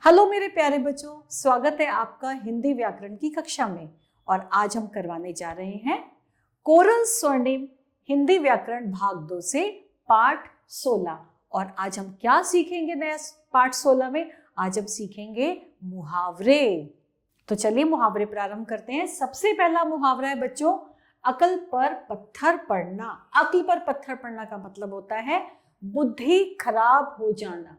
Hello मेरे प्यारे बच्चों, स्वागत है आपका हिंदी व्याकरण की कक्षा में। और आज हम करवाने जा रहे हैं कोरल स्वर्णिम हिंदी व्याकरण भाग 2 से पाठ 16। और आज हम क्या सीखेंगे नया पाठ 16 में? आज हम सीखेंगे मुहावरे। तो चलिए मुहावरे प्रारंभ करते हैं। सबसे पहला मुहावरा है बच्चों, अकल पर पत्थर पड़ना। अकल पर पत्थर पड़ना का मतलब होता है बुद्धि खराब हो जाना।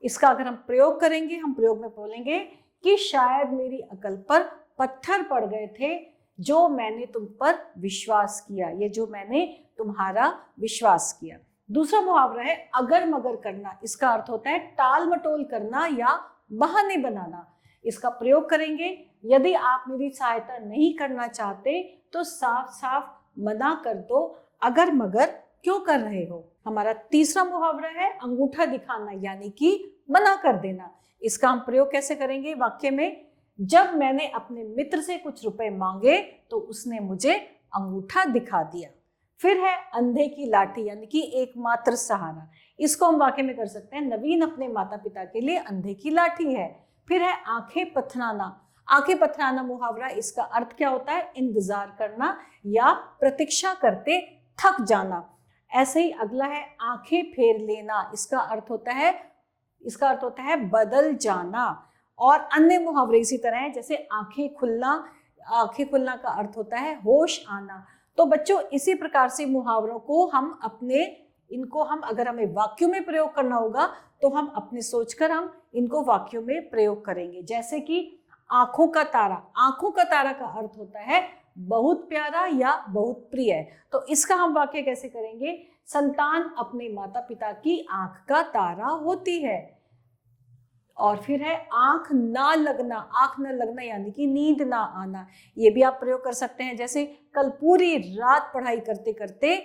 इसका अगर हम प्रयोग करेंगे, हम प्रयोग में बोलेंगे कि शायद मेरी अकल पर पत्थर पड़ गए थे जो मैंने तुम पर विश्वास किया, ये जो मैंने तुम्हारा विश्वास किया। दूसरा मुहावरा है अगर मगर करना। इसका अर्थ होता है टाल मटोल करना या बहाने बनाना। इसका प्रयोग करेंगे, यदि आप मेरी सहायता नहीं करना चाहते तो साफ साफ मना कर दो, अगर मगर क्यों कर रहे हो। हमारा तीसरा मुहावरा है अंगूठा दिखाना, यानी कि मना कर देना। इसका हम प्रयोग कैसे करेंगे वाक्य में? जब मैंने अपने मित्र से कुछ रुपए मांगे तो उसने मुझे अंगूठा दिखा दिया। फिर है अंधे की लाठी, यानी कि एकमात्र सहारा। इसको हम वाक्य में कर सकते हैं, नवीन अपने माता पिता के लिए अंधे की लाठी है। फिर है आंखें पथराना। आंखें पथराना मुहावरा, इसका अर्थ क्या होता है? इंतजार करना या प्रतीक्षा करते थक जाना। ऐसे ही अगला है आंखें फेर लेना। इसका अर्थ होता है बदल जाना। और अन्य मुहावरे इसी तरह है, जैसे आंखें खुलना। आंखें खुलना का अर्थ होता है होश आना। तो बच्चों इसी प्रकार से मुहावरों को हम अगर हमें वाक्यों में प्रयोग करना होगा तो हम अपने सोचकर हम इनको वाक्यों में प्रयोग करेंगे। जैसे कि आंखों का तारा। आंखों का तारा का अर्थ होता है बहुत प्यारा या बहुत प्रिय। तो इसका हम वाक्य कैसे करेंगे? संतान अपने माता पिता की आंख का तारा होती है। और फिर है आंख ना लगना। आंख ना लगना यानी कि नींद ना आना। ये भी आप प्रयोग कर सकते हैं, जैसे कल पूरी रात पढ़ाई करते करते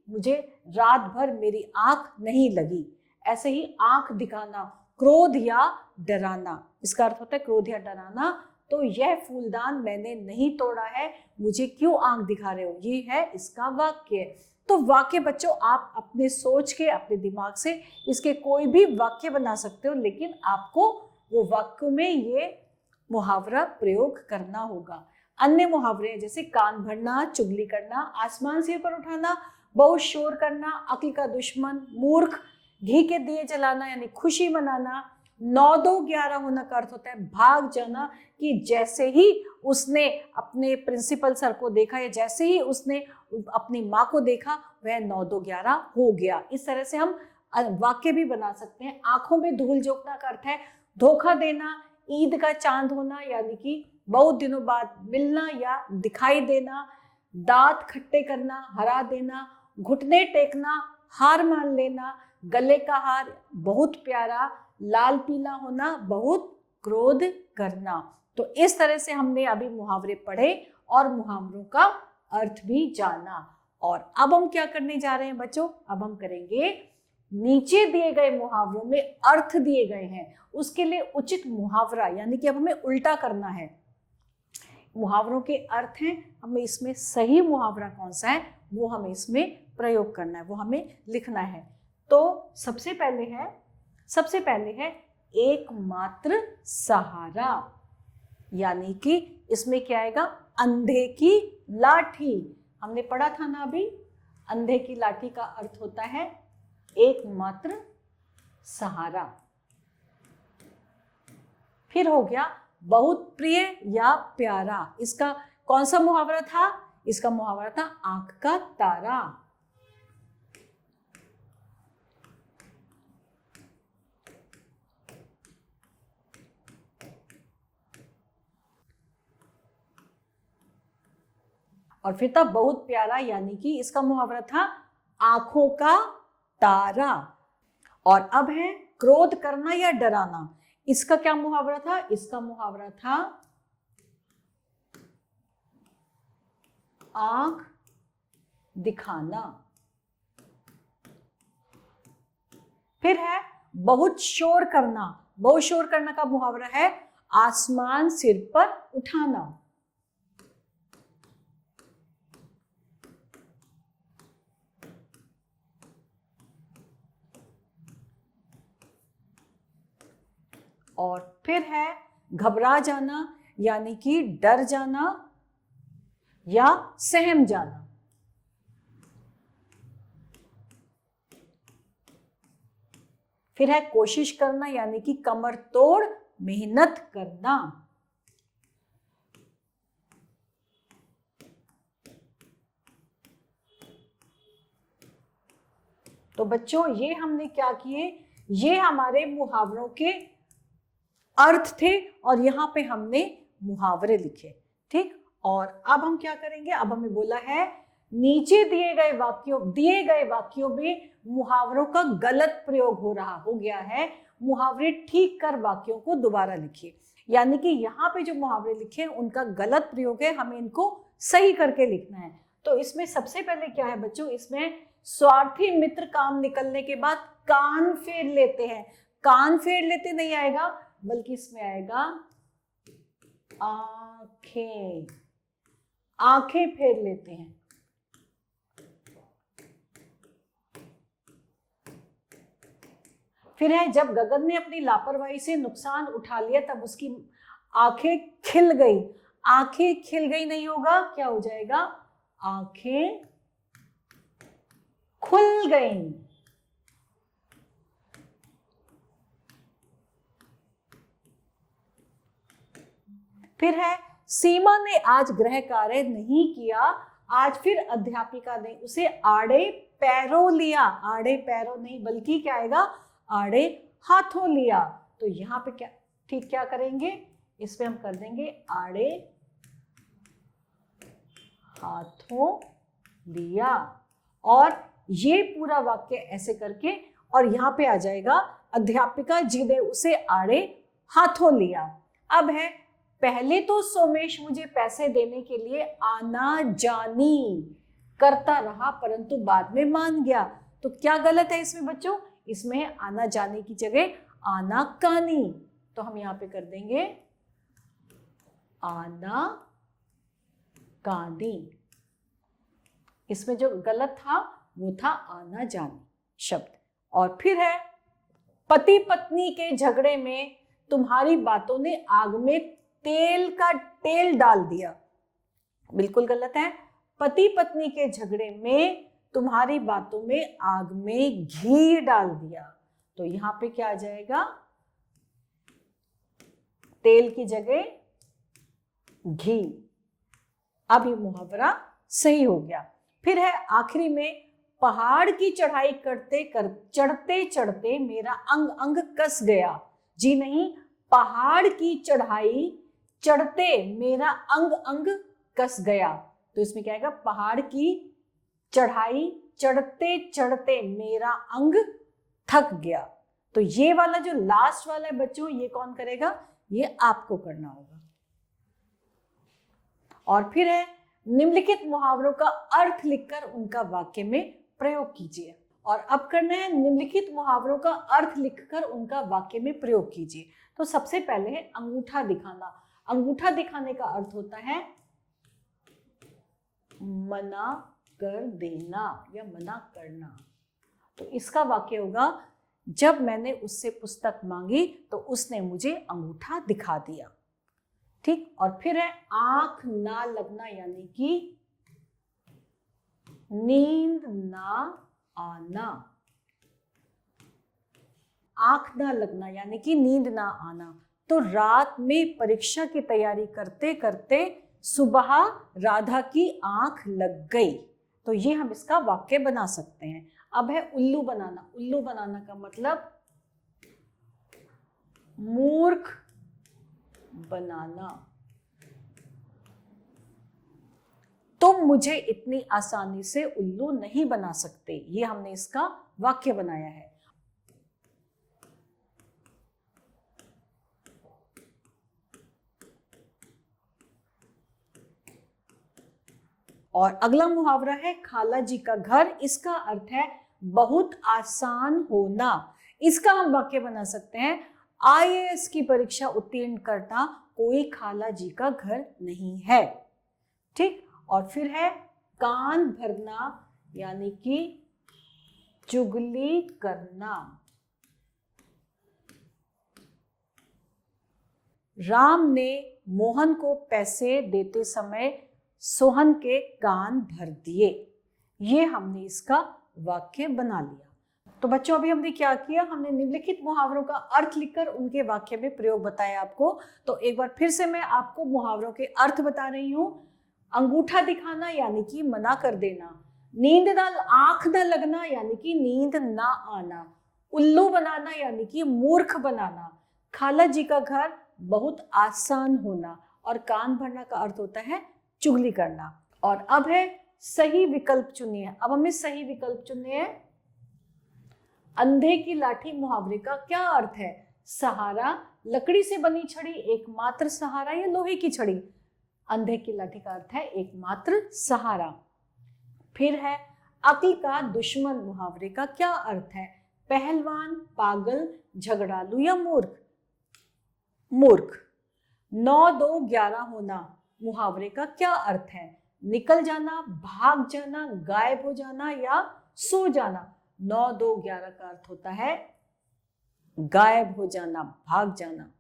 मुझे रात भर मेरी आंख नहीं लगी। ऐसे ही आंख दिखाना, क्रोध या डराना। इसका अर्थ होता है क्रोध या डराना। तो यह फूलदान मैंने नहीं तोड़ा है, मुझे क्यों आंख दिखा रहे हो, ये है इसका वाक्य। तो वाक्य बच्चों आप अपने सोच के, अपने दिमाग से इसके कोई भी वाक्य बना सकते हो, लेकिन आपको वो वाक्यों में ये मुहावरा प्रयोग करना होगा। अन्य मुहावरे जैसे कान भरना, चुगली करना, आसमान सिर पर उठाना, बहुत शोर करना, अक्ल का दुश्मन, मूर्ख, घी के दिए जलाना यानी खुशी मनाना, 9-2-11 होना का अर्थ होता है भाग जाना, कि जैसे ही उसने अपने प्रिंसिपल सर को देखा या जैसे ही उसने अपनी माँ को देखा वह 9-2-11 हो गया। इस तरह से हम वाक्य भी बना सकते हैं। आंखों में धूल झोंकना का अर्थ है धोखा देना, ईद का चांद होना यानी कि बहुत दिनों बाद मिलना या दिखाई देना, दांत खट्टे करना, हरा देना, घुटने टेकना, हार मान लेना, गले का हार बहुत प्यारा, लाल पीला होना, बहुत क्रोध करना। तो इस तरह से हमने अभी मुहावरे पढ़े और मुहावरों का अर्थ भी जाना। और अब हम क्या करने जा रहे हैं बच्चों? अब हम करेंगे, नीचे दिए गए मुहावरों में अर्थ दिए गए हैं, उसके लिए उचित मुहावरा, यानी कि अब हमें उल्टा करना है। मुहावरों के अर्थ हैं, हमें इसमें सही मुहावरा कौन सा है वो हमें इसमें प्रयोग करना है, वो हमें लिखना है। तो सबसे पहले है एकमात्र सहारा, यानी कि इसमें क्या आएगा? अंधे की लाठी। हमने पढ़ा था ना अभी, अंधे की लाठी का अर्थ होता है एकमात्र सहारा। फिर हो गया बहुत प्रिय या प्यारा। इसका कौन सा मुहावरा था? इसका मुहावरा था आंख का तारा। और फिर था बहुत प्यारा, यानी कि इसका मुहावरा था आंखों का तारा। और अब है क्रोध करना या डराना। इसका क्या मुहावरा था? इसका मुहावरा था आंख दिखाना। फिर है बहुत शोर करना। बहुत शोर करना का मुहावरा है आसमान सिर पर उठाना। और फिर है घबरा जाना यानी कि डर जाना या सहम जाना। फिर है कोशिश करना यानी कि कमर तोड़ मेहनत करना। तो बच्चों ये हमने क्या किए, ये हमारे मुहावरों के अर्थ थे और यहां पे हमने मुहावरे लिखे। ठीक, और अब हम क्या करेंगे, अब हमें बोला है नीचे दिए गए वाक्यों में मुहावरों का गलत प्रयोग हो गया है, मुहावरे ठीक कर वाक्यों को दोबारा लिखिए। यानी कि यहाँ पे जो मुहावरे लिखे हैं उनका गलत प्रयोग है, हमें इनको सही करके लिखना है। तो इसमें सबसे पहले क्या है बच्चों, इसमें स्वार्थी मित्र काम निकलने के बाद कान फेर लेते हैं, कान फेर लेते नहीं आएगा बल्कि इसमें आएगा आंखें, आंखें फेर लेते हैं। फिर है जब गगन ने अपनी लापरवाही से नुकसान उठा लिया तब उसकी आंखें खिल गई, आंखें खिल गई नहीं होगा, क्या हो जाएगा, आंखें खुल गई। फिर है सीमा ने आज गृह कार्य नहीं किया, आज फिर अध्यापिका ने उसे आड़े पैरों लिया, आड़े पैरों नहीं बल्कि क्या आएगा, आड़े हाथों लिया। तो यहाँ पे क्या ठीक क्या करेंगे, इसमें हम कर देंगे आड़े हाथों लिया, और ये पूरा वाक्य ऐसे करके, और यहाँ पे आ जाएगा अध्यापिका जी ने उसे आड़े हाथों लिया। अब है पहले तो सोमेश मुझे पैसे देने के लिए आना जानी करता रहा परंतु बाद में मान गया। तो क्या गलत है इसमें बच्चों, इसमें आना जाने की जगह आना कानी, तो हम यहां पे कर देंगे आना कानी। इसमें जो गलत था वो था आना जानी शब्द। और फिर है पति पत्नी के झगड़े में तुम्हारी बातों ने आग में तेल डाल दिया, बिल्कुल गलत है। पति पत्नी के झगड़े में तुम्हारी बातों में आग में घी डाल दिया, तो यहां पे क्या आ जाएगा, तेल की जगह घी। अब ये मुहावरा सही हो गया। फिर है आखिरी में पहाड़ की चढ़ाई चढ़ते चढ़ते मेरा अंग अंग कस गया, जी नहीं, पहाड़ की चढ़ाई चढ़ते मेरा अंग अंग कस गया। तो इसमें क्या आएगा, पहाड़ की चढ़ाई चढ़ते चढ़ते मेरा अंग थक गया। तो ये वाला जो लास्ट वाला है बच्चों, ये कौन करेगा, ये आपको करना होगा। और फिर है निम्नलिखित मुहावरों का अर्थ लिखकर उनका वाक्य में प्रयोग कीजिए। और अब करना है निम्नलिखित मुहावरों का अर्थ लिखकर उनका वाक्य में प्रयोग कीजिए। तो सबसे पहले है अंगूठा दिखाना। अंगूठा दिखाने का अर्थ होता है मना कर देना या मना करना। तो इसका वाक्य होगा जब मैंने उससे पुस्तक मांगी तो उसने मुझे अंगूठा दिखा दिया। ठीक, और फिर है आंख ना लगना यानी कि नींद ना आना। आंख ना लगना यानी कि नींद ना आना। तो रात में परीक्षा की तैयारी करते करते सुबह राधा की आंख लग गई। तो ये हम इसका वाक्य बना सकते हैं। अब है उल्लू बनाना। उल्लू बनाना का मतलब मूर्ख बनाना। तुम मुझे इतनी आसानी से उल्लू नहीं बना सकते, ये हमने इसका वाक्य बनाया है। और अगला मुहावरा है खाला जी का घर। इसका अर्थ है बहुत आसान होना। इसका हम वाक्य बना सकते हैं IAS की परीक्षा उत्तीर्ण करना कोई खाला जी का घर नहीं है। ठीक, और फिर है कान भरना यानी कि चुगली करना। राम ने मोहन को पैसे देते समय सोहन के कान भर दिए। ये हमने इसका वाक्य बना लिया। तो बच्चों अभी हमने क्या किया, हमने निम्नलिखित मुहावरों का अर्थ लिखकर उनके वाक्य में प्रयोग बताया आपको। तो एक बार फिर से मैं आपको मुहावरों के अर्थ बता रही हूँ। अंगूठा दिखाना यानी कि मना कर देना, नींद ना आंख न लगना यानी कि नींद ना आना, उल्लू बनाना यानी कि मूर्ख बनाना, खाला जी का घर बहुत आसान होना, और कान भरना का अर्थ होता है चुगली करना। और अब है सही विकल्प चुनिए। अब हमें सही विकल्प चुनने हैं। अंधे की लाठी मुहावरे का क्या अर्थ है? सहारा, लकड़ी से बनी छड़ी एकमात्र सहारा, या लोहे की छड़ी? अंधे की लाठी का अर्थ है एकमात्र सहारा। फिर है अक्ल का दुश्मन मुहावरे का क्या अर्थ है? पहलवान, पागल, झगड़ालू या मूर्ख? मूर्ख। 9 2 11 होना मुहावरे का क्या अर्थ है? निकल जाना, भाग जाना, गायब हो जाना या सो जाना? 9 2 11 का अर्थ होता है गायब हो जाना, भाग जाना।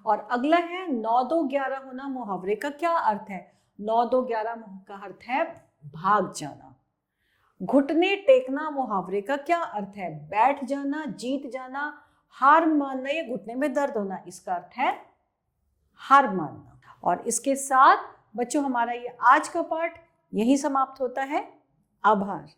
और अगला है 9 2 11 होना मुहावरे का क्या अर्थ है? 9 2 11 का अर्थ है भाग जाना। घुटने टेकना मुहावरे का क्या अर्थ है? बैठ जाना, जीत जाना, हार मानना या घुटने में दर्द होना? इसका अर्थ है हार मानना। और इसके साथ बच्चों हमारा ये आज का पाठ यही समाप्त होता है। आभार।